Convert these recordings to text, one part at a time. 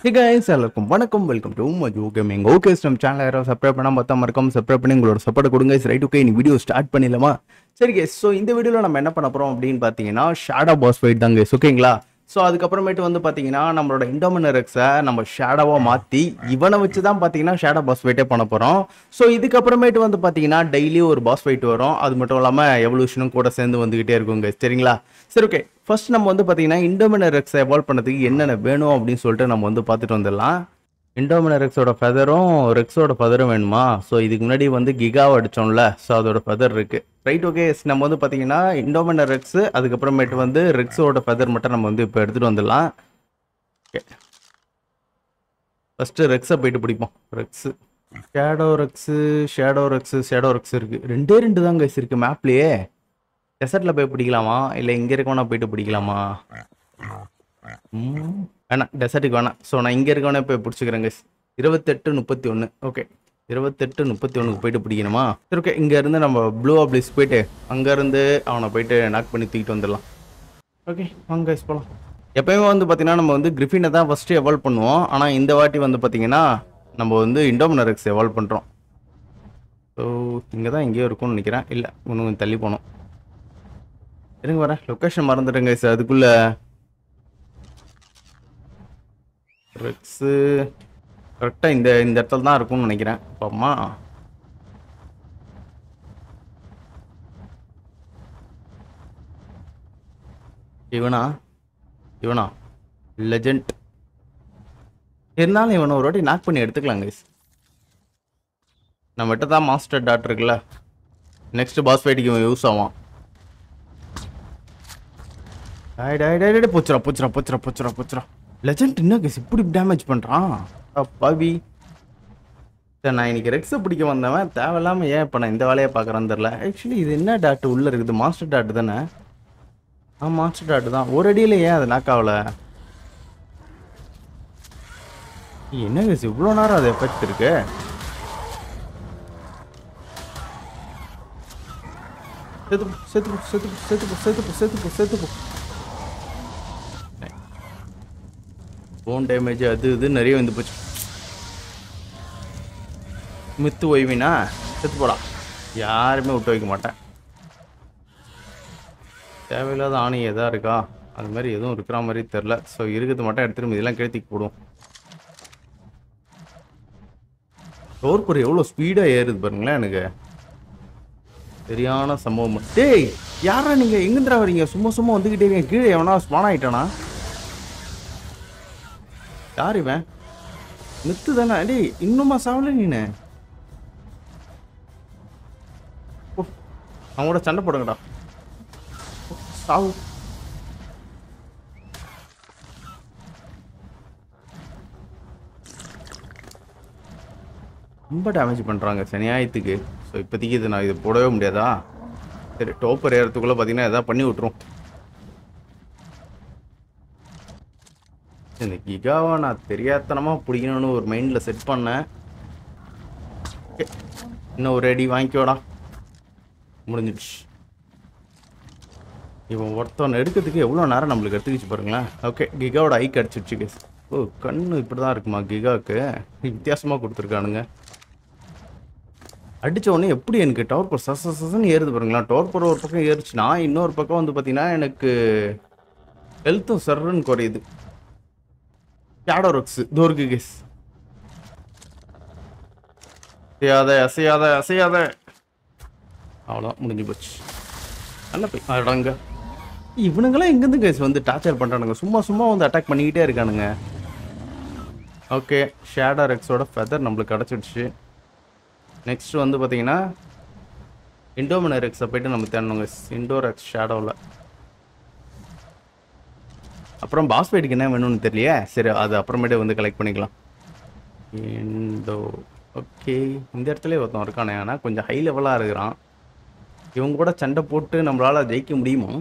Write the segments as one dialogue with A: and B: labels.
A: Hey guys, எல்லாருக்கும் வணக்கம். Welcome to Maju gaming. Okay, நம்ம சேனல் யாரும் சப்ஸ்கிரைப் பண்ணாம மொத்தம் மறக்காம சப்ஸ்கிரைப் பண்ணி உங்களோட சப்போர்ட் கொடுங்க. ரைட், ஓகே, இன்னைக்கு வீடியோ ஸ்டார்ட் பண்ணிடலாமா? சரி guys, ஸோ இந்த வீடியோவில் நம்ம என்ன பண்ண போகிறோம் அப்படின்னு பார்த்தீங்கன்னா ஷேடோ பாஸ் ஃபைட் தாங்க guys, ஓகேங்களா? ஸோ அதுக்கப்புறமேட்டு வந்து பார்த்தீங்கன்னா நம்மளோட இண்டோமினரெக்ஸை நம்ம ஷேடோவாக மாற்றி இவனை வச்சு தான் பார்த்தீங்கன்னா ஷேடோ பாஸ் ஃபைட்டே பண்ண போகிறோம். ஸோ இதுக்கப்புறமேட்டு வந்து பார்த்தீங்கன்னா டெய்லி ஒரு பாஸ் ஃபைட் வரும். அது மட்டும் இல்லாமல் எவல்யூஷனும் கூட சேர்ந்து வந்துக்கிட்டே இருக்கும் guys, சரிங்களா? சரி, ஓகே, ஃபர்ஸ்ட் நம்ம வந்து பார்த்தீங்கன்னா இண்டோமினரெக்ஸை எவால்வ் பண்ணதுக்கு என்னென்ன வேணும் அப்படின்னு சொல்லிட்டு நம்ம வந்து பார்த்துட்டு வந்துடலாம். இண்டோமினரெக்ஸோட ஃபெதரும் ரெக்ஸோட ஃபெதரும் வேணுமா? ஸோ இதுக்கு முன்னாடி வந்து கிகாவை அடித்தோம்ல, ஸோ அதோட ஃபெதர் இருக்குது. ரைட், ஓகே, நம்ம வந்து பார்த்தீங்கன்னா இண்டோமினரெக்ஸு அதுக்கப்புறமேட்டு வந்து ரெக்ஸோட ஃபெதர் மட்டும் நம்ம வந்து இப்போ எடுத்துகிட்டு வந்துடலாம். ஓகே, ஃபஸ்ட்டு ரெக்ஸை போயிட்டு பிடிப்போம். ரெக்ஸு ஷேடோ ரெக்ஸு இருக்குது. ரெண்டு தான் கைஸ் இருக்குது மேப்லேயே. டெசர்ட்டில் போய் பிடிக்கலாமா இல்லை இங்கே இருக்கவனா போயிட்டு பிடிக்கலாமா? வேணாம், டெசர்ட்டுக்கு வேணாம். ஸோ நான் இங்கே இருக்கவனே போய் பிடிச்சிக்கிறேன் கைஸ். 28-31. ஓகே, 28-31 போயிட்டு பிடிக்கணுமா? சரி, ஓகே, இங்கேருந்து நம்ம ப்ளூ அப்ளிஸ் போயிட்டு அங்கேருந்து அவனை போயிட்டு நாக் பண்ணி தூக்கிட்டு வந்துடலாம். ஓகே, வாங்க கைஸ் போகலாம். எப்பயுமே வந்து பார்த்தீங்கன்னா நம்ம வந்து கிரிஃபினை தான் ஃபஸ்ட்டு எவால்வ் பண்ணுவோம். ஆனால் இந்த வாட்டி வந்து பார்த்தீங்கன்னா நம்ம வந்து இண்டோமினரெக்ஸ் எவால்வ் பண்ணுறோம். ஸோ இங்கே தான் எங்கேயோ இருக்கும்னு நினைக்கிறேன். இல்லை, இன்னும் தள்ளி போனோம். இருங்க வரேன், லொக்கேஷன் மறந்துட்டேங்க சார். அதுக்குள்ள ரெக்ஸு கரெக்டாக இந்த இடத்துல தான் இருக்கும்னு நினைக்கிறேன். அம்மா இவனா லெஜண்ட் இருந்தாலும் இவனை ஒரு வாட்டி நாக் பண்ணி எடுத்துக்கலாம் கைஸ். நம்மகிட்ட தான் மாஸ்டர் டாட் இருக்குல்ல, நெக்ஸ்ட் பாஸ் ஃபைட்டுக்கு இவன் யூஸ் ஆவான். போச்சுரா. லெஜண்ட் என்ன கேஸ் இப்படி டேமேஜ் பண்ணுறான் பாபி. சரி, நான் இன்னைக்கு ரெக்ஸை பிடிக்க வந்தவன் தேவையில்லாமல் ஏன் இப்போ நான் இந்த வேலையை பார்க்குறேன்னு தெரில. ஆக்சுவலி இது என்ன டாட்டு உள்ளே இருக்குது? மாஸ்டர் டாட்டு தானே? மாஸ்டர் டாட்டு தான். ஒரு அடியில் ஏன் அது நாக்காவல? என்ன கேஸ் இவ்வளோ நேரம் அது எஃபெக்ட் இருக்கு? செத்துப்போ. போன் டேமேஜ் அது இது நிறைய வந்து போச்சு. மித்து ஓய்வினா செத்து போடா. யாருமே விட்டு வைக்க மாட்டேன். தேவையில்லாத ஆணி எதா இருக்கா? அது மாதிரி எதுவும் இருக்கிற மாதிரி தெரில. ஸோ இருக்கிறது மட்டும் எடுத்துட்டு இதெல்லாம் கேத்திக்கு போடும். டோர்பர் எவ்வளோ ஸ்பீடாக ஏறுது பாருங்களேன். எனக்கு சரியான சம்பவம். டேய், யாரா நீங்கள் எங்கேந்திரா வரீங்க? சும்மா வந்துக்கிட்டே இருக்கீங்க. கீழே எவனா ஸ்பான் ஆகிட்டானா? யார் இவன்? மித்து தானே? டேய், இன்னுமா சாவல நீனு? அவங்களோட சண்டை போடுங்கடா. சாவு. ரொம்ப டேமேஜ் பண்ணுறாங்க சனியாயத்துக்கு. ஸோ இப்போதைக்கு இது நான் இது போடவே முடியாதா? சரி, டோப்பர் ஏறத்துக்குள்ளே பார்த்தீங்கன்னா எதாவது பண்ணி விட்ரும். இந்த கிகாவை நான் தெரியாதனமாக பிடிக்கணும்னு ஒரு மைண்டில் செட் பண்ணேன். இன்னும் ஒரு அடி வாங்கிக்கோடா. முடிஞ்சிடுச்சு. இவன் ஒருத்தவனை எடுக்கிறதுக்கு எவ்வளோ நேரம் நம்மளுக்கு எடுத்துக்கிச்சு பாருங்களேன். ஓகே, கிகாவோட ஐ கிடச்சிடுச்சு கேஸ். ஓ, கண்ணு இப்படி தான் இருக்குமா கிகாவுக்கு? வித்தியாசமாக கொடுத்துருக்கானுங்க. அடித்த உடனே எப்படி எனக்கு டோர்பர் சசன்னு ஏறுது பாருங்களா. டோர்பர் ஒரு பக்கம் ஏறுச்சுன்னா இன்னொரு பக்கம் வந்து பார்த்தீங்கன்னா எனக்கு ஹெல்த்தும் சர்ன்னு குறையுது. ஷேடோ ரெக்ஸ் தோர்க்கு கேஸ். அசையாத அவ்வளோதான், முடிஞ்சு போச்சு. நல்ல போய் அடங்க. இவனுங்களாம் எங்கேருந்து கேஸ் வந்து டார்ச்சர் பண்ணுறானுங்க? சும்மா வந்து அட்டாக் பண்ணிக்கிட்டே இருக்கானுங்க. ஓகே, ஷேடோ ரெக்ஸோட ஃபெதர் நம்மளுக்கு கிடச்சிடுச்சு. நெக்ஸ்ட் வந்து பார்த்தீங்கன்னா இண்டோமினரெக்ஸை போய்ட்டு நம்ம தேடணுங்க. இண்டோரெக்ஸ் ஷேடோவில். அப்புறம் பாஸ் ஃபைட்டுக்கு என்ன வேணும்னு தெரியலையே. சரி, அது அப்புறமேட்டு வந்து கலெக்ட் பண்ணிக்கலாம். ஓகே, இந்த இடத்துல ஒருத்தன் இருக்கானே, ஆனால் கொஞ்சம் ஹை லெவலாக இருக்கிறான். இவங்க கூட சண்டை போட்டு நம்மளால் ஜெயிக்க முடியுமா?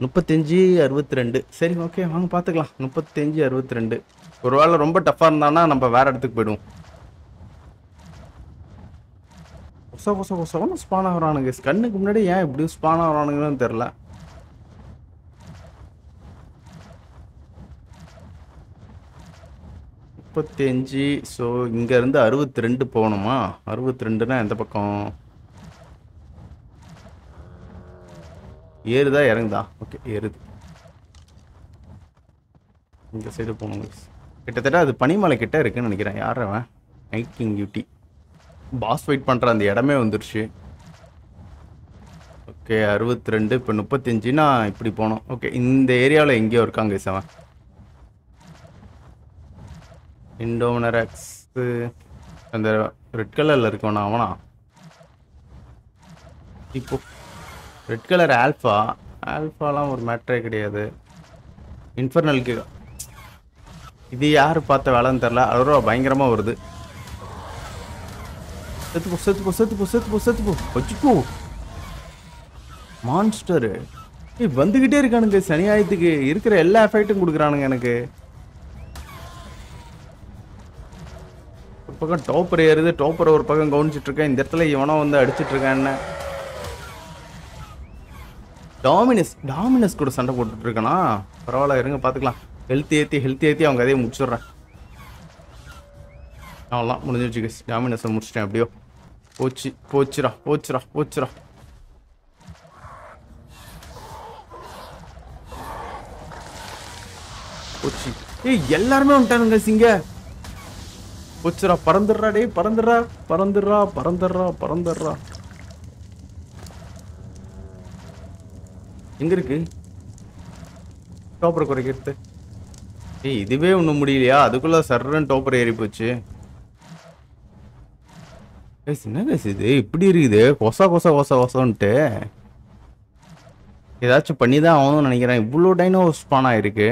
A: 35-62. சரி, ஓகே, வாங்க பார்த்துக்கலாம். 35-62. ஒரு வேளை ரொம்ப டஃப்பாக இருந்தானா நம்ம வேறு இடத்துக்கு போய்டுவோம். கொசவன்னு ஸ்பான் ஆகிறானுங்க. கண்ணுக்கு முன்னாடி ஏன் இப்படி ஸ்பான் ஆகிறானுங்கன்னு தெரில. 35. ஸோ இங்கேருந்து 62 போகணுமா? 62னா எந்த பக்கம்? ஏறுதா இறங்குதா? ஓகே, ஏறுது. இந்த சைடு போகணும். கிட்டத்தட்ட அது பனிமலை கிட்ட இருக்குன்னு நினைக்கிறேன். யார் அவன்? Night king duty boss wait பண்ணுற அந்த இடமே வந்துருச்சு. ஓகே, 62. இப்போ 35னா இப்படி போகணும். ஓகே, இந்த ஏரியாவில் எங்கேயோ இருக்காங்க அவன். இண்டோமினராக்ஸ் அந்த ரெட் கலரில் இருக்கவனா அவனா? இப்போ ரெட் கலர் ஆல்ஃபாலாம் ஒரு மேட்ரே கிடையாது. இன்ஃபர்னலுக்கு இது யார் பார்த்த வேலைன்னு தெரில. அவ்வளோ பயங்கரமாக வருது. செத்துப்போ வச்சுப்போ மான்ஸ்டரு. வந்துக்கிட்டே இருக்கானுங்க சனியாயத்துக்கு. இருக்கிற எல்லா எஃபெக்ட்டும் கொடுக்குறானுங்க எனக்கு. ஒரு பக்கம் டோப்பர் ஏறுது, டோப்பரை ஒரு பக்கம் கவனிச்சிட்டு இருக்கேன். இந்த இடத்துல இவனோ வந்து அடிச்சிட்டு இருக்கான்னு. டாமினஸ் கூட சண்டை போட்டுட்டு இருக்கானா? பரவாயில்ல, இருங்க பார்த்துக்கலாம். ஹெல்த் ஏற்றி அவங்க கதையை முடிச்சிடுறேன். அவ்வளோதான், முடிஞ்சிருச்சு. டாமினஸை முடிச்சிட்டேன். அப்படியோ போச்சுரா. போச்சு. எல்லாருமே வந்துட்டானுங்க சிங்க. போச்சுரா. பறந்துடுறா டே, பறந்துடுறா. எங்க இருக்கு டோப்பரை குறைக்கிறது? இதுவே ஒன்றும் முடியலையா? அதுக்குள்ள சர்றன் டோப்பர் ஏறி போச்சு. என்ன இது இப்படி இருக்குது? கொசன்ட்டு ஏதாச்சும் பண்ணி தான் ஆகணும்னு நினைக்கிறேன். இவ்வளோ டைனோ ஸ்பான் ஆயிருக்கு.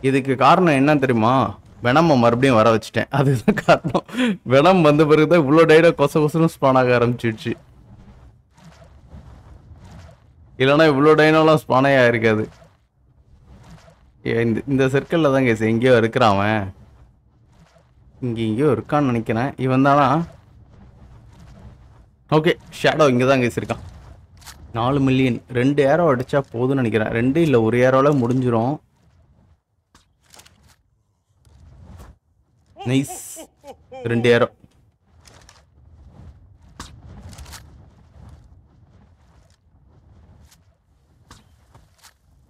A: இதுக்கு காரணம் என்ன தெரியுமா? வெனமை மறுபடியும் வர வச்சுட்டேன். அதுதான் காரணம். வெனம் வந்த பிறகுதான் இவ்வளோ டைனோ கொசன்னு ஸ்பான் ஆக ஆரம்பிச்சிடுச்சு. இல்லைன்னா இவ்வளோ டைனோலாம் ஸ்பானே ஆயிருக்காது. இந்த சர்க்கிளில் தான் கேஸ் எங்கேயோ இருக்கிறான் அவன். எங்கேயோ இருக்கான்னு நினைக்கிறேன். இவன் தானா? ஓகே, ஷேடோ இங்கே தான் கேஸ் இருக்கான். 4 மில்லியன். 2 ஏரோ அடிச்சா போதும்னு நினைக்கிறேன். 2 இல்லை 1 ஏரோல முடிஞ்சிடும். நைஸ். 2 ஏரோ.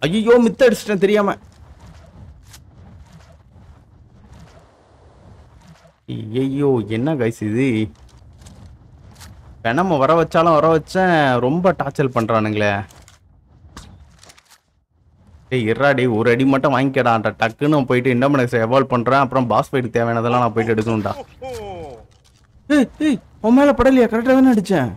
A: ஐயோ, மித்த அடிச்சிட்டேன் தெரியாம. ஐயோ, என்ன கைஸ் இது? நம்ம வர வச்சேன். ரொம்ப டார்ச்சர் பண்றானுங்களே. இறாடி ஒரு அடி மட்டும் வாங்கிக்கடான்டா. டக்குன்னு போயிட்டு இண்டோமினக்ஸை எவால்வ் பண்றேன். அப்புறம் பாஸ் ஃபைட் தேவையானதெல்லாம் நான் போயிட்டு எடுக்கணும்டா. உன் மேல படலையா? கரெக்டா தானே அடிச்சேன்.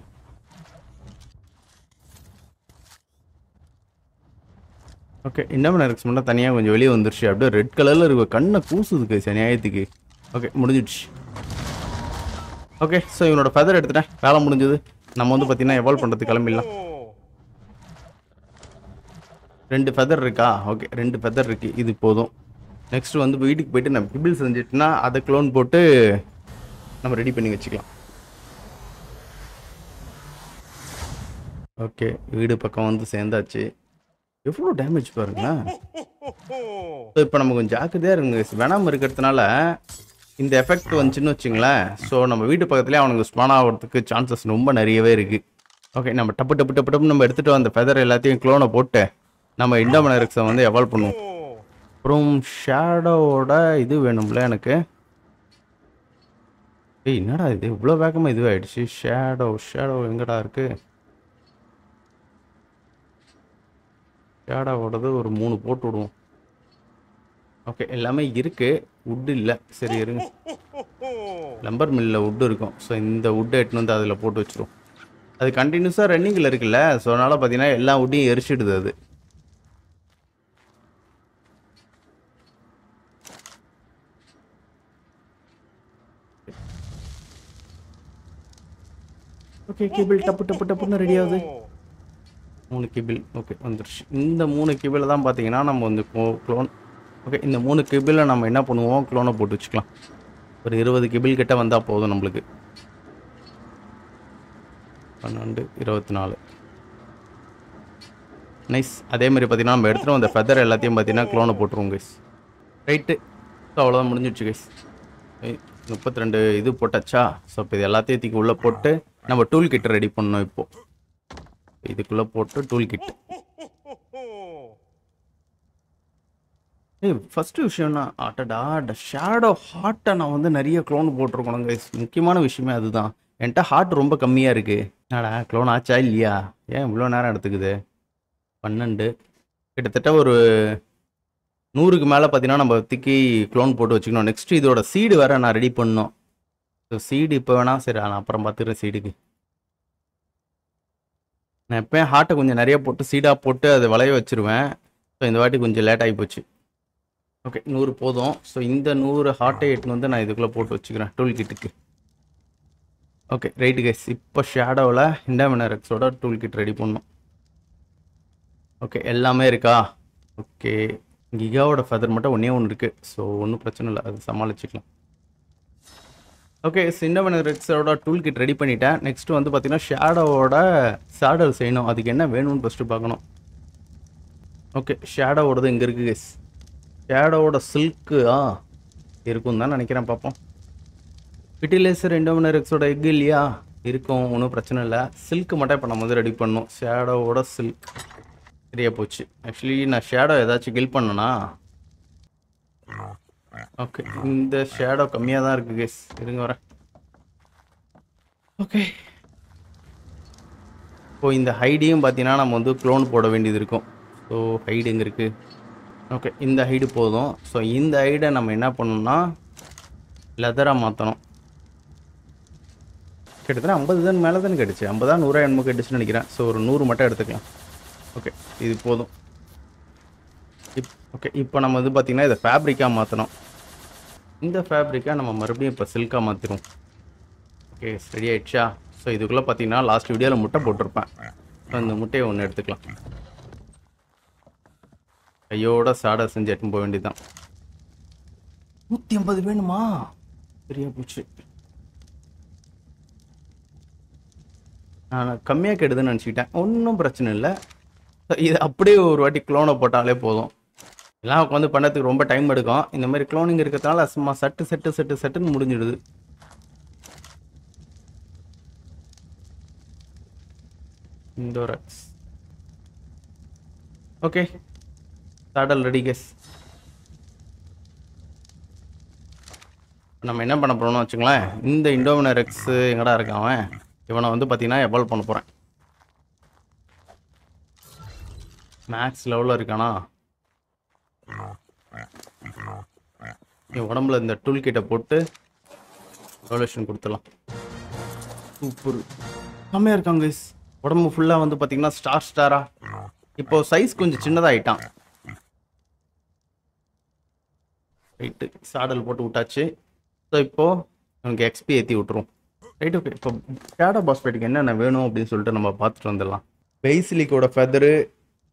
A: ஓகே, இண்டோமினக்ஸ் மட்டும் தனியாக கொஞ்சம் வெளியே வந்துருச்சு. அப்படியே ரெட் கலர்ல இருக்கு. கண்ணை கூசுதுக்கு சனியாயத்துக்கு. ஓகே, முடிஞ்சிடுச்சு. ஓகே, ஸோ இவனோட ஃபெதர் எடுத்துட்டேன். வேலை முடிஞ்சது. நம்ம வந்து பார்த்தீங்கன்னா எவால்வ் பண்ணுறதுக்கு கிளம்பிடலாம். 2 ஃபெதர் இருக்கா? ஓகே, 2 ஃபெதர் இருக்கு. இது போதும். நெக்ஸ்ட் வந்து வீட்டுக்கு போயிட்டு நம்ம கிபிள் செஞ்சுட்டுனா அதை க்ளோன் போட்டு நம்ம ரெடி பண்ணி வச்சுக்கலாம். ஓகே, வீடு பக்கம் வந்து சேர்ந்தாச்சு. எவ்வளோ டேமேஜ் பாருங்களேன். இப்போ நம்ம கொஞ்சம் ஜாக்கிரதையாக இருங்க. வெனம் இருக்கிறதுனால இந்த எஃபெக்ட் வந்துச்சுன்னு வச்சுங்களேன். ஸோ நம்ம வீட்டு பக்கத்துலேயே அவனுக்கு ஸ்பான் ஆகிறதுக்கு சான்சஸ் ரொம்ப நிறையவே இருக்குது. ஓகே, நம்ம டப்பு நம்ம எடுத்துகிட்டு வந்த ஃபெதர் எல்லாத்தையும் க்ளோனை போட்டு நம்ம இண்டோமினக்ஸை வந்து எவால்வ் பண்ணுவோம். அப்புறம் ஷேடோவோட இது வேணும்ல எனக்கு. என்னடா இது இவ்வளோ வேகமாக இதுவாகிடுச்சு? ஷேடோ எங்கடா இருக்கு? ஷேடோவோடது ஒரு 3 போட்டு விடுவோம். ஓகே, எல்லாமே இருக்கு. வுட் இல்லை. சரி இருங்க. லம்பர் மில்லில் வுட் இருக்கும். ஸோ இந்த வுட்டை எட்டுன்னு வந்து அதில் போட்டு வச்சிரும். அது கண்டினியூஸாக ரன்னிங்கில் இருக்குல்ல. ஸோ அதனால் பார்த்தீங்கன்னா எல்லா வுட்டையும் எரிச்சிடுது அது. ஓகே, கேபிள் டப்புன்னு ரெடி ஆகுது. 3 கேபிள். ஓகே, வந்துருச்சு. இந்த 3 கேபிளை தான் பார்த்தீங்கன்னா நம்ம வந்து க்ளோன். ஓகே, இந்த 3 கேபிளில் நம்ம என்ன பண்ணுவோம்? க்ளோனை போட்டு வச்சுக்கலாம். ஒரு 20 கேபிள் கிட்ட வந்தால் போதும் நம்மளுக்கு. 12, 24. நைஸ். அதே மாதிரி பார்த்தீங்கன்னா நம்ம எடுத்துகிட்டு அந்த ஃபெதர் எல்லாத்தையும் பார்த்தீங்கன்னா க்ளோனை போட்டுருவோம் கைஸ். ரைட்டு. ஸோ அவ்வளோதான் முடிஞ்சிடுச்சு கைஸ். 32 இது போட்டாச்சா? ஸோ இப்போ இது எல்லாத்தையும் தூக்கி உள்ளே போட்டு நம்ம டூல் கிட் ரெடி பண்ணணும். இப்போது இதுக்குள்ளே போட்டு டூல் கிட். ஃபஸ்ட்டு விஷயம்னா அட்டடா ஷேடோ ஹார்ட்டை நான் வந்து நிறைய க்ளோன் போட்டிருக்கணும் கைஸ். முக்கியமான விஷயமே அதுதான். என்கிட்ட ஹார்ட் ரொம்ப கம்மியாக இருக்குது. என்னடா க்ளோன் ஆச்சா இல்லையா? ஏன் இவ்வளோ நேரம் எடுத்துக்குது? 12 கிட்டத்தட்ட ஒரு 100க்கு மேலே பார்த்தீங்கன்னா நம்ம தூக்கி க்ளோன் போட்டு வச்சுக்கணும். நெக்ஸ்ட் இதோட சீடு வேறு நான் ரெடி பண்ணணும். ஸோ சீடு இப்போ வேணாம், சரி நான் அப்புறம் பார்த்துக்கிறேன். சீடுக்கு நான் எப்போயும் ஹார்ட்டை கொஞ்சம் நிறைய போட்டு சீடாக போட்டு அதை விளைய வச்சுருவேன். ஸோ இந்த வாட்டி கொஞ்சம் லேட் ஆகி போச்சு. ஓகே 100 போதும். ஸோ இந்த 100 ஹார்ட்டை எட்டுன்னு வந்து நான் இதுக்குள்ளே போட்டு வச்சுக்கிறேன் டூல் கிட்டுக்கு. Okay right guys. இப்போ ஷேடோவில் இண்டாமினரக்ஸோட டூல் கிட் ரெடி பண்ணணும். ஓகே எல்லாமே இருக்கா? ஓகே கிகாவோட ஃபெதர் மட்டும் ஒன்றே ஒன்று இருக்குது. ஸோ ஒன்றும் பிரச்சனை இல்லை, அது சமாளிச்சுக்கலாம். ஓகே இண்டாமினரக்ஸோட டூல் கிட் ரெடி பண்ணிட்டேன். நெக்ஸ்ட் வந்து பார்த்தீங்கன்னா ஷேடோவோட சேடல் செய்யணும். அதுக்கு என்ன வேணும்னு ஃபஸ்ட்டு பார்க்கணும். ஓகே ஷேடோவோடது இங்கே இருக்குது கைஸ். ஷேடோவோட சில்க்கு இருக்கும் தான் நினைக்கிறேன். பார்ப்போம். பிட்டிலேசர் இண்டோமினரக்ஸோட எக் இல்லையா? இருக்கும், ஒன்றும் பிரச்சனை இல்லை. சில்க்கு மட்டும் இப்போ நம்ம வந்து ரெடி பண்ணணும். ஷேடோவோட சில்க் சரியா போச்சு. ஆக்சுவலி நான் ஷேடோ ஏதாச்சும் கில் பண்ணனா? ஓகே இந்த ஷேடோ கம்மியாக தான் இருக்குது கேஸ். இருங்க வரேன். ஓகே இப்போ இந்த ஹைடையும் பார்த்தீங்கன்னா நம்ம வந்து க்ளோன் போட வேண்டியது இருக்கும். ஸோ ஹைடு எங்கே இருக்குது? ஓகே இந்த ஹைடு போதும். ஸோ இந்த ஹைடை நம்ம என்ன பண்ணணும்னா லெதராக மாற்றணும். கிட்டத்தட்ட 50 தான் மேலே தானே கிடச்சி. 50 100 என்னமோ கிடச்சுன்னு நினைக்கிறேன். ஸோ ஒரு 100 மட்டும் எடுத்துக்கலாம். ஓகே இது போதும். ஓகே இப்போ நம்ம வந்து பார்த்திங்கன்னா இதை ஃபேப்ரிக்காக மாற்றணும். இந்த ஃபேப்ரிக்காக நம்ம மறுபடியும் இப்போ சில்காக மாற்றிடுவோம். ஓகே ரெடி ஆகிடுச்சா? ஸோ இதுக்குள்ளே பார்த்தீங்கன்னா லாஸ்ட் வீடியோவில் முட்டை போட்டிருப்பேன். ஸோ இந்த முட்டையை ஒன்று எடுத்துக்கலாம். கையோட சாடை செஞ்சு எடுத்துன்னு போக வேண்டியதுதான். 150 வேணுமா? சரியா போச்சு. நான் கம்மியாக கெடுதுன்னு நினச்சிக்கிட்டேன். ஒன்றும் பிரச்சனை இல்லை. இது அப்படியே ஒரு வாட்டி க்ளோனை போட்டாலே போதும். எல்லாம் உட்காந்து பண்ணதுக்கு ரொம்ப டைம் எடுக்கும். இந்த மாதிரி க்ளோனிங் இருக்கிறதுனால சும்மா சட்டுன்னு முடிஞ்சிடுது. இண்டோரக்ஸ் ஓகே சாடல் ரெடி கேஸ். நம்ம என்ன பண்ண போகிறோம்னு வச்சுங்களேன். இந்த இண்டோமினரக்ஸ் எங்கடா இருக்கான்? இவனை வந்து பார்த்தீங்கன்னா எவால்வ் பண்ண போகிறேன். மேக்ஸ் லெவலில் இருக்கானா? உடம்புல இந்த டூல் கிட்ட போட்டு எவல்யூஷன் கொடுத்துடலாம். சூப்பர் செம்மையாக இருக்காங்க கைஸ். உடம்பு ஃபுல்லாக வந்து பார்த்தீங்கன்னா ஸ்டாரா. இப்போ சைஸ் கொஞ்சம் சின்னதாகிட்டான். ரைட்டு சாடல் போட்டு விட்டாச்சு. ஸோ இப்போது நமக்கு எக்ஸ்பி ஏற்றி விட்டுரும். ரைட் ஓகே இப்போ ஷேடோ பாஸ் ஃபைட்டுக்கு என்னென்ன வேணும் அப்படின்னு சொல்லிட்டு நம்ம பார்த்துட்டு வந்துடலாம். பெய்சிலிக்கோட ஃபெதரு,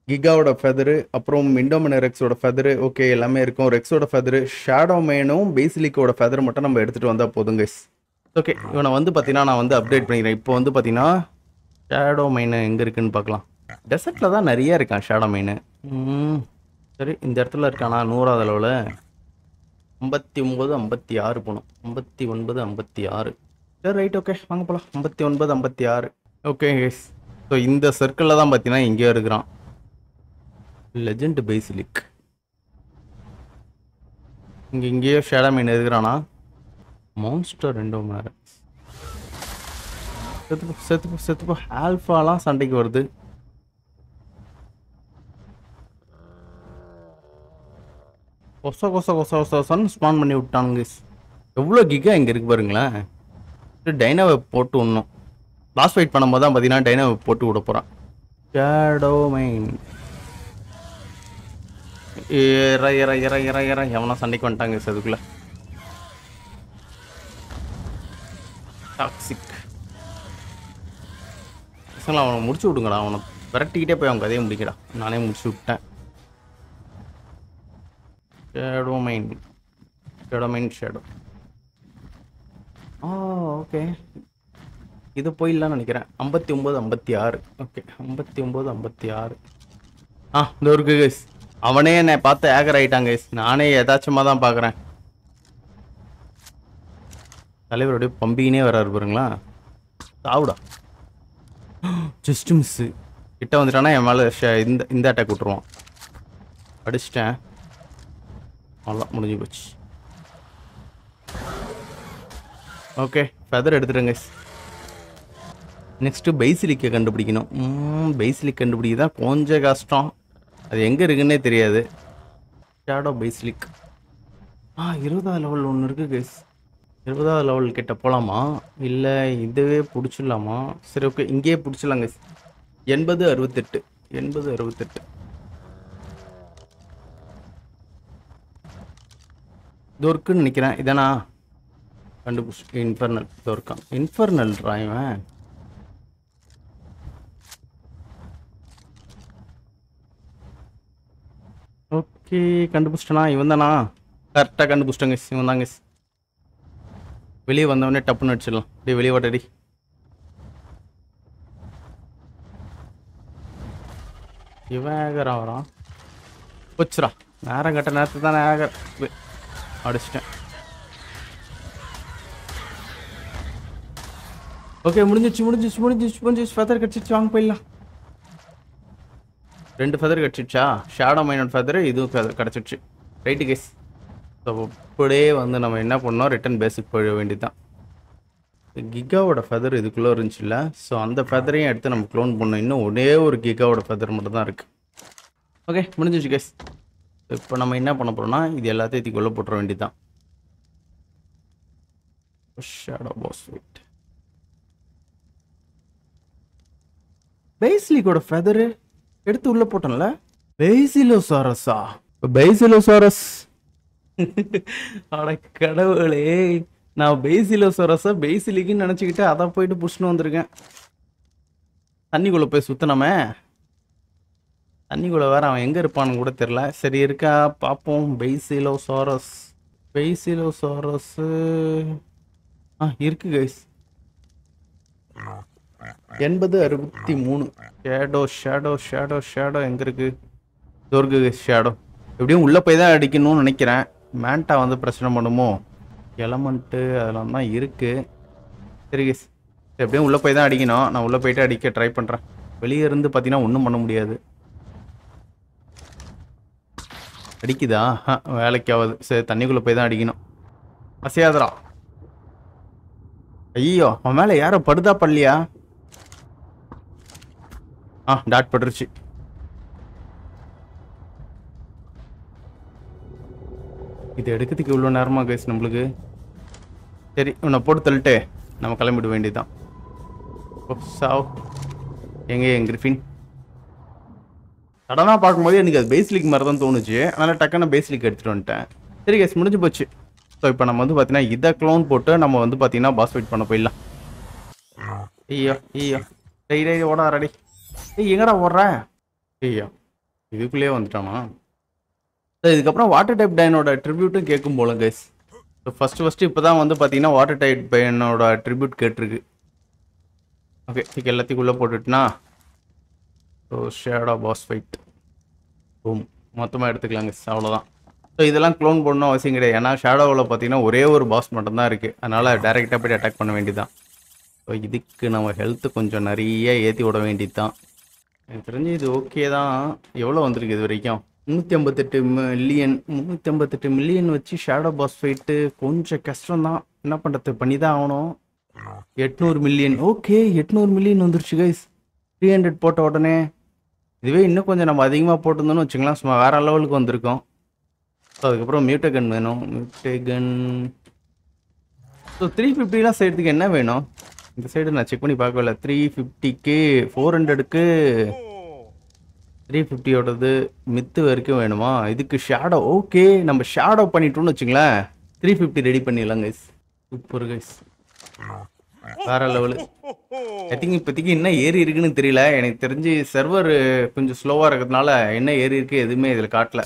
A: கிகாவோட ஃபெதரு, அப்புறம் இண்டோமினரக்ஸோட ஃபெதரு. ஓகே எல்லாமே இருக்கும். ரெக்ஸோட ஃபெதரு, ஷேடோ மெயினும் பெய்சிலிக்கோட ஃபெதர் மட்டும் நம்ம எடுத்துகிட்டு வந்தால் போதும் கைஸ். ஓகே இவனை வந்து பார்த்தீங்கன்னா நான் வந்து அப்டேட் பண்ணிக்கிறேன். இப்போ வந்து பார்த்தீங்கன்னா ஷேடோ மெயின் எங்கே இருக்குதுன்னு பார்க்கலாம். டெசர்ட்டில் தான் நிறைய இருக்கான் ஷேடோ மெயின். சரி இந்த இடத்துல இருக்கானா 100வது அளவில் 59 56 போகணும். 59 56. சரி ரைட் ஓகே வாங்க போகலாம். 59 56. ஓகே கைஸ் ஸோ இந்த சர்க்கிளில் தான் பார்த்தீங்கன்னா எங்கேயோ இருக்கிறான் லெஜெண்ட் பெய்சிலிக். இங்கேயோ ஷேடோ மெயின் இருக்கிறானா? மான்ஸ்டர் இண்டோமினரக்ஸ் செத்துப்போ ஆல்ஃபாலாம் சண்டைக்கு வருது. கொசன்னு ஸ்பான் பண்ணி விட்டானுங்க. எவ்வளோ கிகா இங்கே இருக்கு பாருங்களேன். டைனாவை போட்டு விடணும். லாஸ்ட் ஃபைட் பண்ணும்போது தான் பார்த்தீங்கன்னா டைனாவை போட்டு விட போகிறான். ஷேடோ மைன் எவனா சண்டைக்கு வந்துட்டாங்க அதுக்குள்ள. டாக்ஸிக் அவனை முடிச்சு விடுங்கடா. அவனை விரட்டிக்கிட்டே போய் அவங்க கதையை முடிக்கடா. நானே முடிச்சு விட்டேன். ஷேடோ மைன் ஷேடோ. ஓகே இது போயிடலான்னு நினைக்கிறேன். 59 56. ஓகே 59 56. இந்த இருக்கு கைஸ். அவனே என்னை பார்த்து ஏகர் ஆயிட்டாங்க கைஸ். நானே ஏதாச்சுமா தான் பார்க்குறேன். தலைவருடைய பம்பினே வராரு பாருங்களா. சாவுடா. Just miss. கிட்ட வந்துட்டானா என் மேலே இந்த அட்டாக் விட்டுருவான். அடிச்சிட்டேன். அவ்வளோ முடிஞ்சு போச்சு. ஓகே ஃபெதர் எடுத்துட்டேங்க. நெக்ஸ்ட்டு பெய்சிலிக்கை கண்டுபிடிக்கணும். பெய்சிலிக் கண்டுபிடிக்க தான் கொஞ்சம் கஷ்டம். அது எங்கே இருக்குன்னே தெரியாது. ஷேடோ பெய்சிலிக் 20வது லெவல் ஒன்று இருக்குது கைஸ். 20வது லெவல் கிட்ட போகலாமா இல்லை இதுவே பிடிச்சிடலாமா? சரி ஓகே இங்கேயே பிடிச்சிடலாம் கைஸ். 80-68 80-68 இது இருக்குன்னு நினைக்கிறேன். இதானா கண்டுபிடிச்சி. இன்ஃபர்னல் இது இருக்கான். இன்ஃபர்னல் ட்ராயிவன். ஓகே கண்டுபிடிச்சிட்டனா? இவன் தானா? கரெக்டாக கண்டுபிடிச்சிட்டேங்க. இவன் தாங்க. வெளியே வந்தவொடனே டப்புன்னு அடிச்சிடலாம். அப்படியே வெளியே வாட்டடி. இவன் ஏகரா வரான். போச்சுரா. நேரம் கட்ட நேரத்துக்கு தானே ஏகர். அடிச்சிட்டேன். ஓகே முடிஞ்சிச்சு. ஃபெதர் கிடச்சிச்சு. வாங்க போயிடலாம். 2 ஃபெதர் கிடச்சிச்சா? ஷேடோ மைனோட ஃபெதர் இதுவும் கிடச்சிச்சு. Right case. ஸோ அப்படியே வந்து நம்ம என்ன பண்ணோம், ரிட்டன் பேஸுக்கு போயிட வேண்டியதுதான். கிகாவோட ஃபெதர் இதுக்குள்ளே இருந்துச்சுல்ல. ஸோ அந்த ஃபெதரையும் எடுத்து நம்ம க்ளோன் பண்ணோம். இன்னும் ஒரே ஒரு கிகாவோட ஃபெதர் மட்டும் தான் இருக்குது. ஓகே முடிஞ்சிச்சு கேஸ். இப்போ நம்ம என்ன பண்ண போகிறோம்னா இது எல்லாத்தையும் இதுக்குள்ளே போட்டுற வேண்டியதுதான். Shadow boss wait. பெய்சிலிக்கோட ஃபெதரு எடுத்து உள்ளே போட்டோம்ல. பெய்சிலோசாரஸா? பெய்சிலோசாரஸ். அட கடவுளே, நான் பெய்சிலோசாரஸை பெய்சிலிக்குன்னு நினச்சிக்கிட்டு அதை போயிட்டு புஷ்னு வந்திருக்கேன். தண்ணிக்குள்ளே போய் சுற்றினோமே. தண்ணிக்குள்ளே வேற அவன் எங்கே இருப்பான்னு கூட தெரில. சரி இருக்கா பார்ப்போம். பெய்சிலோசாரஸ் இருக்கு கைஸ். 80-63 ஷேடோ எங்கே இருக்கு? தோர்கு ஷேடோ. எப்படியும் உள்ளே போய் தான் அடிக்கணும்னு நினைக்கிறேன். மேண்டா வந்து பிரச்சனை பண்ணுமோ? எலமெண்ட்டு அதெல்லாம் தான் இருக்குது. சரி கைஸ் எப்படியும் உள்ளே போய் தான் அடிக்கணும். நான் உள்ளே போயிட்டு அடிக்க ட்ரை பண்ணுறேன். வெளியே இருந்து பார்த்தீங்கன்னா ஒன்றும் பண்ண முடியாது. அடிக்குதா? வேலைக்காவது. சரி தண்ணிக்குள்ளே போய் தான் அடிக்கணும். அசையாதரா. ஐயோ அவன் மேலே யாரோ படுதா பள்ளியா? டாட் பட்டுருச்சு. இது எடுக்கிறதுக்கு இவ்வளோ நேரமாக கைஸ் நம்மளுக்கு. சரி உன்னை போட்டு தள்ளிட்டு நம்ம கிளம்பிட வேண்டியதுதான். சாவ். எங்கே என் கிரிஃபின்? சடனாக பார்க்கும்போது எனக்கு அது பேசிலிக் மாதிரி தான் தோணுச்சு. அதனால் டக்குன்னு பேசிலிக் எடுத்துகிட்டு வந்துட்டேன். சரி கைஸ் முடிஞ்சு போச்சு. ஸோ இப்போ நம்ம வந்து பார்த்தீங்கன்னா இதை க்ளோன் போட்டு நம்ம வந்து பார்த்தீங்கன்னா பாஸ் ஃபைட் பண்ண போயிடலாம். ஐயோ டெய் ஓட ரெடி. எங்கடா ஓடுறேன்? ஐயோ இதுக்குள்ளேயே வந்துட்டானா? இதுக்கப்புறம் வாட்டர் டைப் டைனோட ட்ரிபியூட்டும் கேட்கும் போல கைஸ். ஸோ ஃபஸ்ட்டு இப்போ தான் வந்து பார்த்தீங்கன்னா வாட்டர் டைப் டைனோட ட்ரிபியூட் கேட்டிருக்கு. ஓகே இதுக்கு எல்லாத்தையும் உள்ளே போட்டுட்டுனா ஸோ ஷேடோ பாஸ் ஃபைட் மொத்தமாக எடுத்துக்கலாங்க. அவ்வளோதான். ஸோ இதெல்லாம் க்ளோன் பண்ணணும் அவசியம் கிடையாது. ஏன்னா ஷேடோவில் பார்த்தீங்கன்னா ஒரே ஒரு பாஸ் மட்டும்தான் இருக்குது. அதனால் டேரெக்டாக போய்ட்டு அட்டாக் பண்ண வேண்டியதுதான். ஸோ இதுக்கு நம்ம ஹெல்த்து கொஞ்சம் நிறைய ஏற்றி விட வேண்டியது தான். எனக்கு தெரிஞ்சு இது ஓகே தான். எவ்வளோ வந்திருக்கு இது வரைக்கும்? 358 மில்லியன் வச்சு ஷேடோ பாஸ் ஃபைட்டு கொஞ்சம் கஷ்டம்தான். என்ன பண்ணுறது, பண்ணி தான் ஆகணும். 800 மில்லியன். ஓகே 800 மில்லியன் வந்துருச்சு கைஸ். 300 போட்ட உடனே. இதுவே இன்னும் கொஞ்சம் நம்ம அதிகமாக போட்டிருந்தோன்னு வச்சுக்கலாம், சும்மா வேறு லெவலுக்கு வந்திருக்கோம். ஸோ அதுக்கப்புறம் மியூட்டகன் வேணும். மியூட்டகன் ஸோ 350 செய்கிறதுக்கு என்ன வேணும்? இந்த சைடு நான் செக் பண்ணி பார்க்கல. 350க்கு 400க்கு 350ோடது மித்து வரைக்கும் வேணுமா? இதுக்கு ஷேடோ. ஓகே நம்ம ஷேடோ பண்ணிட்டோம்னு வச்சுங்களேன், 350 ரெடி பண்ணிடலாம் கைஸ். சூப்பர் கைஸ், வேற லெவலு. ஐ திங்க் இப்போதைக்கு என்ன ஏறி இருக்குன்னு தெரியல. எனக்கு தெரிஞ்சு சர்வர் கொஞ்சம் ஸ்லோவாக இருக்கிறதுனால என்ன ஏறி இருக்கு எதுவுமே இதில் காட்டல.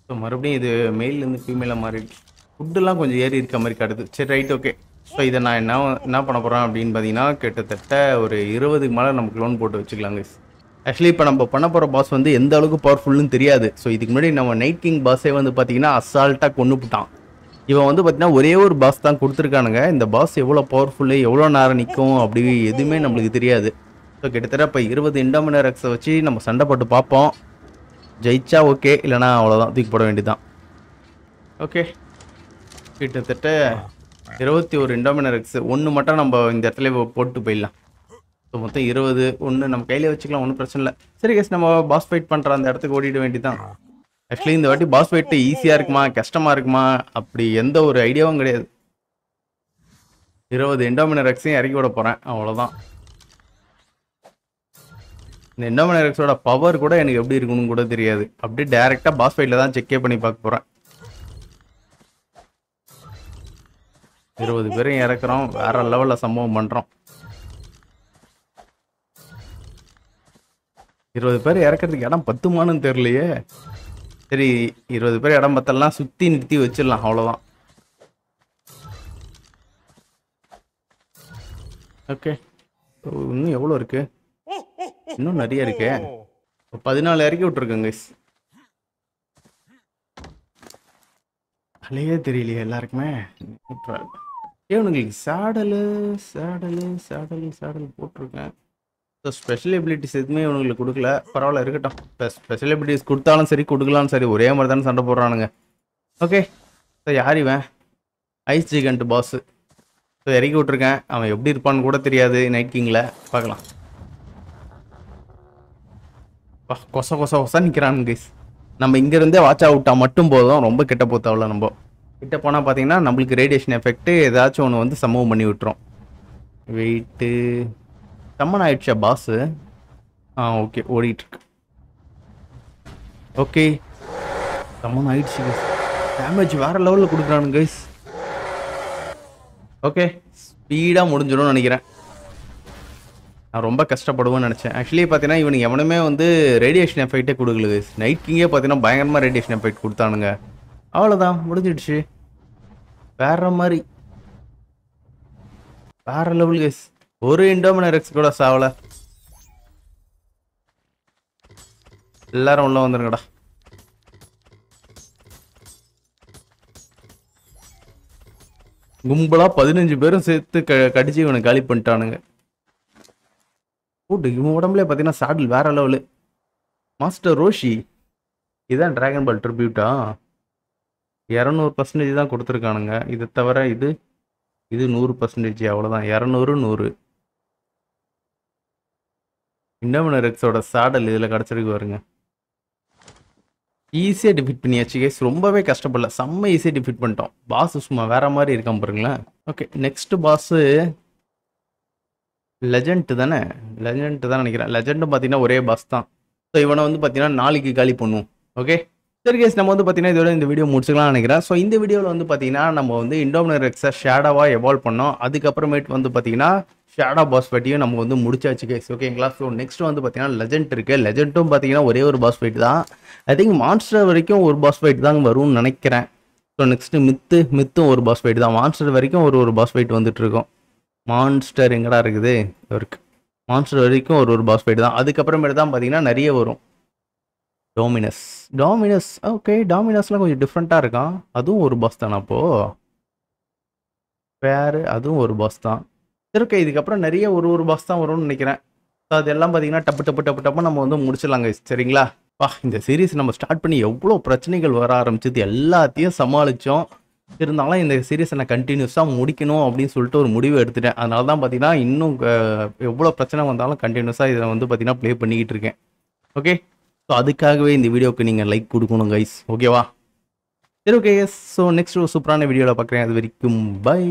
A: ஸோ மறுபடியும் இது மெயிலேருந்து ஃபீமேலாக மாறிடுச்சு. ஃபுட்டெல்லாம் கொஞ்சம் ஏறி இருக்க மாதிரி காட்டுது. சரி ரைட் ஓகே. ஸோ இதை நான் என்ன பண்ண போகிறேன் அப்படின்னு பார்த்தீங்கன்னா கிட்டத்தட்ட ஒரு 20க்கு மேலே நமக்கு லோன் போட்டு வச்சுக்கலாம் கைஸ். ஆக்சுவலி இப்போ நம்ம பண்ண போகிற பாஸ் வந்து எந்த அளவுக்கு பவர்ஃபுல்னு தெரியாது. ஸோ இதுக்கு முன்னாடி நம்ம நைட் கிங் பாஸே வந்து பார்த்தீங்கன்னா அசால்ட்டாக கொண்டுபிட்டான். இவன் வந்து பார்த்தீங்கன்னா ஒரே ஒரு பாஸ் தான் கொடுத்துருக்கானுங்க. இந்த பாஸ் எவ்வளோ பவர்ஃபுல்லு, எவ்வளோ நேரம் நிற்கும் அப்படி எதுவுமே நம்மளுக்கு தெரியாது. ஸோ கிட்டத்தட்ட இப்போ 20 இண்டாமினர் எக்ஸை வச்சு நம்ம சண்டை போட்டு பார்ப்போம். ஜெயிச்சா ஓகே, இல்லைனா அவ்வளோதான், தூக்கி போட வேண்டியதான். ஓகே, கிட்டத்தட்ட 21 இண்டாமினர் எக்ஸ். ஒன்று மட்டும் நம்ம இந்த இடத்துல போட்டு போயிடலாம். ஸோ மொத்தம் 20. ஒன்று நம்ம கையிலே வச்சுக்கலாம், ஒன்றும் பிரச்சனை இல்லை. சரி கேஸ், நம்ம பாஸ் ஃபைட் பண்ணுற அந்த இடத்துக்கு ஓடிட வேண்டியதான். ஆக்சுவலி இந்த வாட்டி பாஸ் ஃபைட்டு ஈஸியாக இருக்குமா கஷ்டமாக இருக்குமா அப்படி எந்த ஒரு ஐடியாவும் கிடையாது. 20 இண்டாமினர் எக்ஸையும் இறக்கி விட போகிறேன், அவ்வளோதான். இந்த இண்டாமினர் எக்ஸோட பவர் கூட எனக்கு எப்படி இருக்குன்னு கூட தெரியாது. அப்படியே டேரெக்டாக பாஸ் ஃபைட்டில் தான் செக்கே பண்ணி பார்க்க போகிறேன். 20 பேரையும் இறக்குறோம், வேற லெவலில் சம்பவம் பண்ணுறோம். 20 பேர் இறக்கிறதுக்கு இடம் பத்துமானு தெரியலையே. சரி, 20 பேர் இடம் பத்தலாம், சுற்றி நிறுத்தி வச்சிடலாம், அவ்வளோதான். ஓகே, இன்னும் எவ்வளோ இருக்கு? இன்னும் நிறைய இருக்கு. 14 இறக்கி விட்டுருக்கேங்க. அலையே தெரியலையே எல்லாருக்குமே. இவனுங்களுக்கு சேடல் போட்டிருக்கேன். ஸோ ஸ்பெஷல் எபிலிட்டிஸ் எதுவுமே இவனுங்களுக்கு கொடுக்கல. பரவாயில்ல, இருக்கட்டும். இப்போ ஸ்பெஷல் எபிலிட்டிஸ் கொடுத்தாலும் சரி கொடுக்கலாலும் சரி ஒரே மாதிரி தானே சண்டை போடுறானுங்க. ஓகே, ஸோ யார் இவன்? Ice ஜிகண்ட் pass. ஸோ இறக்கி விட்ருக்கேன். அவன் எப்படி இருப்பான்னு கூட தெரியாது நைட் கிங்கில். பார்க்கலாம். கொச நிற்கிறான் கைஸ். நம்ம இங்கேருந்தே வாட்ச் அவுட்டா மட்டும் போதும், ரொம்ப கிட்ட போத்தாவில். நம்ம கிட்ட போனால் பார்த்தீங்கன்னா நம்மளுக்கு ரேடியேஷன் எஃபெக்ட்டு ஏதாச்சும் ஒன்று வந்து சம்பவம் பண்ணி விட்டுரும். வெயிட்டு சம்மன் ஆயிடுச்சா பாஸு? ஓகே, ஓடிட்டுருக்கு. ஓகே, சம்மன் ஆயிடுச்சு கைஸ். டேமேஜ் வேறு லெவலில் கொடுக்குறானு கைஸ். ஓகே, ஸ்பீடாக முடிஞ்சிடும்னு நினைக்கிறேன். நான் ரொம்ப கஷ்டப்படுவேன்னு நினச்சேன். ஆக்சுவலி பார்த்தீங்கன்னா இவனுக்கு எவனுமே வந்து ரேடியேஷன் எஃபெக்டே கொடுக்கல கைஸ். நைட் கிங்கே பார்த்தீங்கன்னா பயங்கரமாக ரேடியேஷன் எஃபெக்ட் கொடுத்தானுங்க. அவ்வளோதான், முடிஞ்சிடுச்சு. வேற மாதிரி வேற லெவல் கைஸ். ஒரு இண்டாமினர் எக்ஸ் கூட சாவல. எல்லாரும் உள்ள வந்துருங்கடா. கும்பலா 15 பேரும் சேர்த்து கடிச்சு இவனை காலி பண்ணிட்டானுங்க. போட்டு இவன் உடம்புல பார்த்தீங்கன்னா சாடில் வேற லெவலு. மாஸ்டர் ரோஷி, இதுதான் டிராகன் பால் ட்ரிபியூட்டா? 200% தான் கொடுத்துருக்கானுங்க. இதை தவிர இது 100%. அவ்வளோதான், 200 100. இண்டாமினர் எக்ஸோட சாடல் இதில் கிடச்சிருக்கு பாருங்க. ஈஸியாக டிஃபீட் பண்ணியாச்சு கேஸ். ரொம்பவே கஷ்டப்படல, செம்ம ஈஸியாக டிஃபீட் பண்ணிட்டோம். பாஸ் சும்மா வேற மாதிரி இருக்கான் பாருங்களேன். ஓகே, நெக்ஸ்ட் பாஸு லெஜண்ட் தானே நினைக்கிறேன். லெஜண்டும் பார்த்தீங்கன்னா ஒரே பாஸ் தான். ஸோ இவனை வந்து பார்த்தீங்கன்னா நாளைக்கு காலி பண்ணுவோம். ஓகே, சரி கேஸ், நம்ம வந்து பார்த்தீங்கன்னா இதோட இந்த வீடியோ முடிச்சுக்கலாம்னு நினைக்கிறேன். ஸோ இந்த வீடியோவில் வந்து பார்த்தீங்கன்னா நம்ம வந்து இண்டாமினர் எக்ஸை ஷேடோவாக எவால்வ் பண்ணோம். அதுக்கப்புறமேட்டு வந்து பார்த்தீங்கன்னா ஷேடோ பாஸ் ஃபைட்டையும் நம்ம வந்து முடிச்சாச்சு கேஸ். ஓகேங்களா? ஸோ நெக்ஸ்ட் வந்து பார்த்தீங்கன்னா லெஜண்ட் இருக்குது. லெஜண்ட்டும் பார்த்தீங்கன்னா ஒரே ஒரு பாஸ் ஃபைட் தான். ஐ திங்க் மான்ஸ்டர் வரைக்கும் ஒரு பாஸ் ஃபைட் தான் வரும்னு நினைக்கிறேன். ஸோ நெக்ஸ்ட்டு மித்தும் ஒரு பாஸ் ஃபைட் தான். மான்ஸ்டர் வரைக்கும் ஒரு பாஸ் ஃபைட் வந்துட்டு இருக்கோம். மான்ஸ்டர் எங்கடா இருக்குது? இருக்கு. மான்ஸ்டர் வரைக்கும் ஒரு பாஸ் ஃபைட் தான். அதுக்கப்புறமேட்டு தான் பார்த்தீங்கன்னா நிறைய வரும். டாமினஸ் ஓகே, டாமினஸ்லாம் கொஞ்சம் டிஃப்ரெண்ட்டாக இருக்கான். அதுவும் ஒரு பாஸ் தானே அப்போது? பேர் அதுவும் ஒரு பாஸ் தான். சரி ஓகே, இதுக்கப்புறம் நிறைய ஒரு பாஸ் தான் வரும்னு நினைக்கிறேன். ஸோ அதெல்லாம் பார்த்தீங்கன்னா டப்பு நம்ம வந்து முடிச்சிடலாங்க. சரிங்களா? இந்த சீரீஸ் நம்ம ஸ்டார்ட் பண்ணி எவ்வளோ பிரச்சனைகள் வர ஆரம்பிச்சது, எல்லாத்தையும் சமாளித்தோம். இருந்தாலும் இந்த சீரீஸை நான் கண்டினியூஸாக முடிக்கணும் அப்படின்னு சொல்லிட்டு ஒரு முடிவு எடுத்துட்டேன். அதனால தான் பார்த்தீங்கன்னா இன்னும் எவ்வளோ பிரச்சனை வந்தாலும் கண்டினியூஸாக இதை வந்து பார்த்தீங்கன்னா ப்ளே பண்ணிக்கிட்டு இருக்கேன். ஓகே, ஸோ அதுக்காகவே இந்த வீடியோவுக்கு நீங்கள் லைக் கொடுக்கணும் கைஸ். ஓகேவா? சரி ஓகே எஸ். ஸோ நெக்ஸ்ட் ஒரு சூப்பரான வீடியோவில் பார்க்குறேன். அது வரைக்கும் பை.